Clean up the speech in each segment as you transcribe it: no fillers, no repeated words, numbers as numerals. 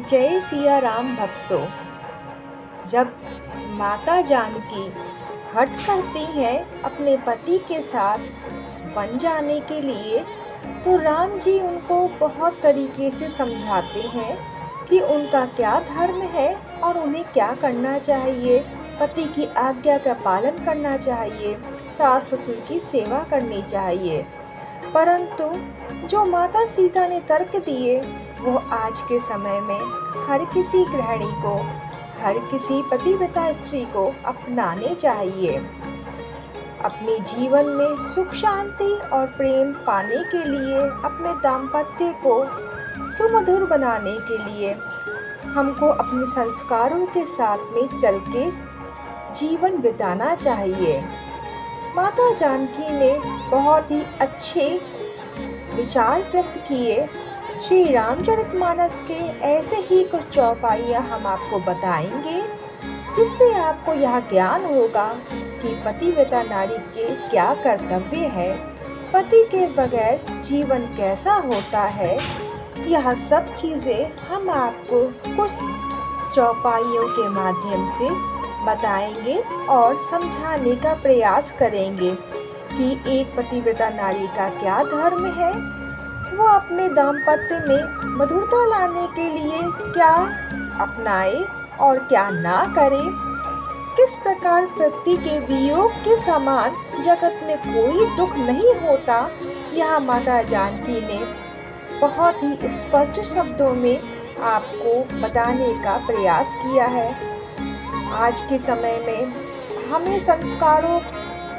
जय सिया राम भक्तों। जब माता जानकी हठ करती है अपने पति के साथ वन जाने के लिए, तो राम जी उनको बहुत तरीके से समझाते हैं कि उनका क्या धर्म है और उन्हें क्या करना चाहिए। पति की आज्ञा का पालन करना चाहिए, सास ससुर की सेवा करनी चाहिए। परंतु जो माता सीता ने तर्क दिए वो आज के समय में हर किसी गृहिणी को, हर किसी पतिव्रता स्त्री को अपनाने चाहिए। अपने जीवन में सुख शांति और प्रेम पाने के लिए, अपने दाम्पत्य को सुमधुर बनाने के लिए हमको अपने संस्कारों के साथ में चल के जीवन बिताना चाहिए। माता जानकी ने बहुत ही अच्छे विचार व्यक्त किए। श्री रामचरितमानस के ऐसे ही कुछ चौपाइयाँ हम आपको बताएंगे, जिससे आपको यह ज्ञान होगा कि पतिव्रता नारी के क्या कर्तव्य है, पति के बगैर जीवन कैसा होता है। यह सब चीज़ें हम आपको कुछ चौपाइयों के माध्यम से बताएंगे और समझाने का प्रयास करेंगे कि एक पतिव्रता नारी का क्या धर्म है, वो अपने दाम्पत्य में मधुरता लाने के लिए क्या अपनाए और क्या ना करे। किस प्रकार पति के वियोग के समान जगत में कोई दुख नहीं होता, यह माता जानकी ने बहुत ही स्पष्ट शब्दों में आपको बताने का प्रयास किया है। आज के समय में हमें संस्कारों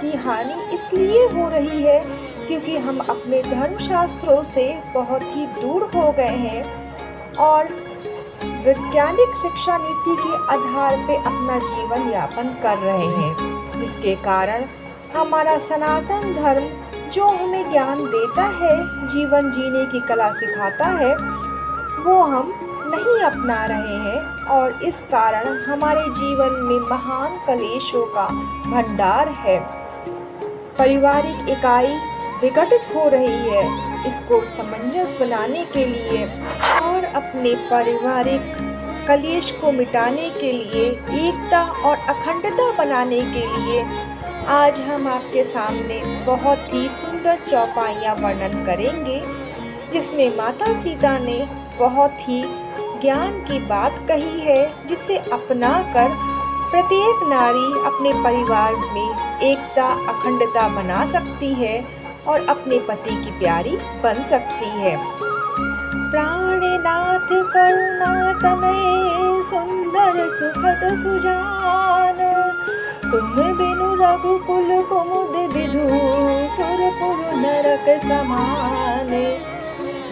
की हानि इसलिए हो रही है क्योंकि हम अपने धर्मशास्त्रों से बहुत ही दूर हो गए हैं और वैज्ञानिक शिक्षा नीति के आधार पे अपना जीवन यापन कर रहे हैं, जिसके कारण हमारा सनातन धर्म जो हमें ज्ञान देता है, जीवन जीने की कला सिखाता है, वो हम नहीं अपना रहे हैं और इस कारण हमारे जीवन में महान कलेशों का भंडार है। पारिवारिक इकाई विघटित हो रही है। इसको समंजस बनाने के लिए और अपने पारिवारिक कलेश को मिटाने के लिए, एकता और अखंडता बनाने के लिए आज हम आपके सामने बहुत ही सुंदर चौपाइयाँ वर्णन करेंगे, जिसमें माता सीता ने बहुत ही ज्ञान की बात कही है, जिसे अपनाकर प्रत्येक नारी अपने परिवार में एकता अखंडता बना सकती है और अपने पति की प्यारी बन सकती है। प्राणनाथ करुणा तनय सुंदर सुखद सुजान, तुम बिनु रघुकुल कुमुद विधु सुरपुर नरक समान।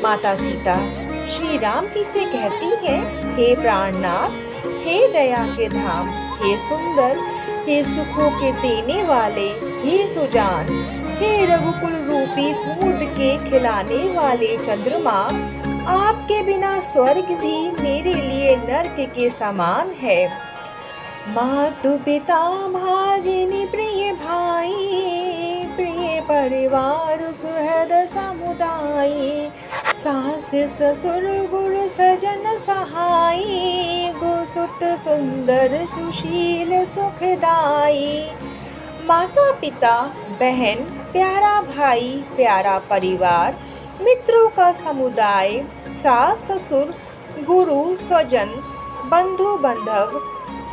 माता सीता श्री राम जी से कहती है, हे प्राणनाथ, हे दया के धाम, हे सुंदर, हे सुखों के देने वाले, हे सुजान, हे रघुकुल रूपी कुमुद के खिलाने वाले चंद्रमा, आपके बिना स्वर्ग भी मेरे लिए नरक के समान है। मातु पिता भागिनी प्रिय भाई, प्रिय परिवार सुहृद समुदाय, सास ससुर गुर सजन सहाय, गुसुत सुंदर सुशील सुखदाई। माता पिता बहन, प्यारा भाई, प्यारा परिवार, मित्रों का समुदाय, सास ससुर, गुरु स्वजन, बंधु बांधव,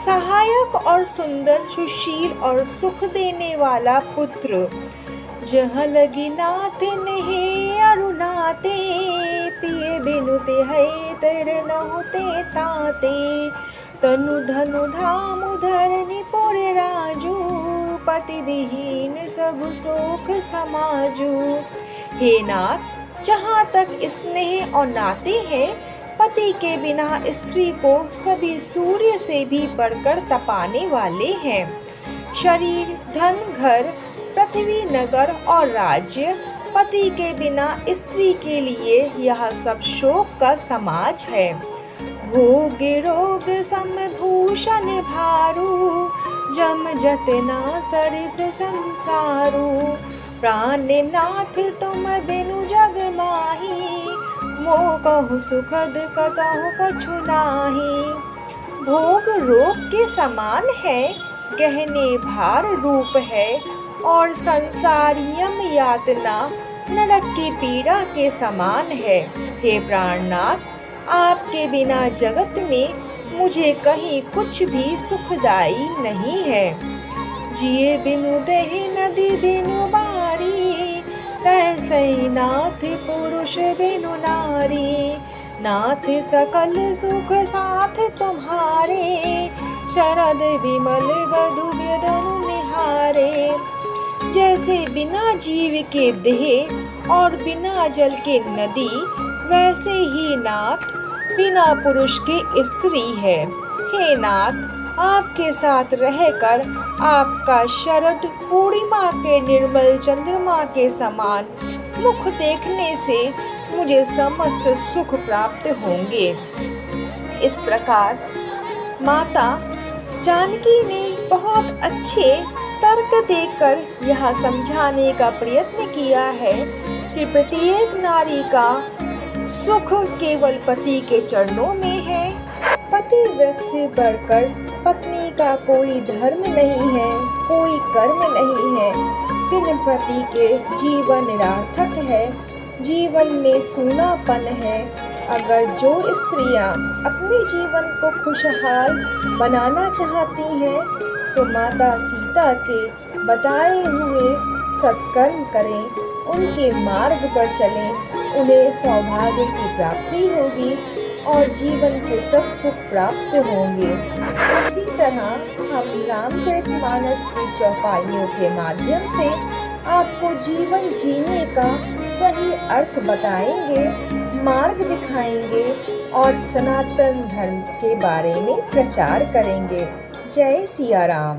सहायक और सुंदर सुशील और सुख देने वाला पुत्र, जहाँ लगी नाथ नहीं अरुणाते, पिए बिनु है तेरे न होते ताते, तनु धनु धाम धरनी पुरे राजू, पति विहीन सब शोक समाजू। हे नाथ, जहाँ तक स्नेह और नाते हैं, पति के बिना स्त्री को सभी सूर्य से भी बढ़कर तपाने वाले हैं। शरीर, धन, घर, पृथ्वी, नगर और राज्य, पति के बिना स्त्री के लिए यह सब शोक का समाज है। भोग रोग समभूषण भारू, जम जतना सरिस संसारू, प्राणनाथ तुम बिनु जग माही, मोकहु सुखद कतहु कछु नाही। भोग रोग के समान है, गहने भार रूप है, और संसारियम यातना नरक की पीड़ा के समान है। हे प्राणनाथ, आपके बिना जगत में मुझे कहीं कुछ भी सुखदाई नहीं है। जिए बिनु देहि नदी बिनु बारी, तैसै नाथ पुरुष बिनु नारी। नाथ सकल सुख साथ तुम्हारे, शरद विमल वधु व्यदनु निहारे। जैसे बिना जीव के देह और बिना जल के नदी, वैसे ही नाथ बिना पुरुष के स्त्री है। हे नाथ, आपके साथ रहकर आपका शरद पूर्णिमा के निर्मल चंद्रमा के समान मुख देखने से मुझे समस्त सुख प्राप्त होंगे। इस प्रकार माता जानकी ने बहुत अच्छे तर्क देकर यह समझाने का प्रयत्न किया है कि प्रत्येक नारी का सुख केवल पति के चरणों में है। पति व्रत से बढ़कर पत्नी का कोई धर्म नहीं है, कोई कर्म नहीं है। बिन पति के जीवन निरर्थक है, जीवन में सूनापन है। अगर जो स्त्रियां अपने जीवन को खुशहाल बनाना चाहती हैं, तो माता सीता के बताए हुए सत्कर्म करें, उनके मार्ग पर चलें, उन्हें सौभाग्य की प्राप्ति होगी और जीवन के सब सुख प्राप्त होंगे। इसी तरह हम रामचरितमानस की चौपाइयों के माध्यम से आपको जीवन जीने का सही अर्थ बताएंगे, मार्ग दिखाएंगे और सनातन धर्म के बारे में प्रचार करेंगे। जय सिया राम।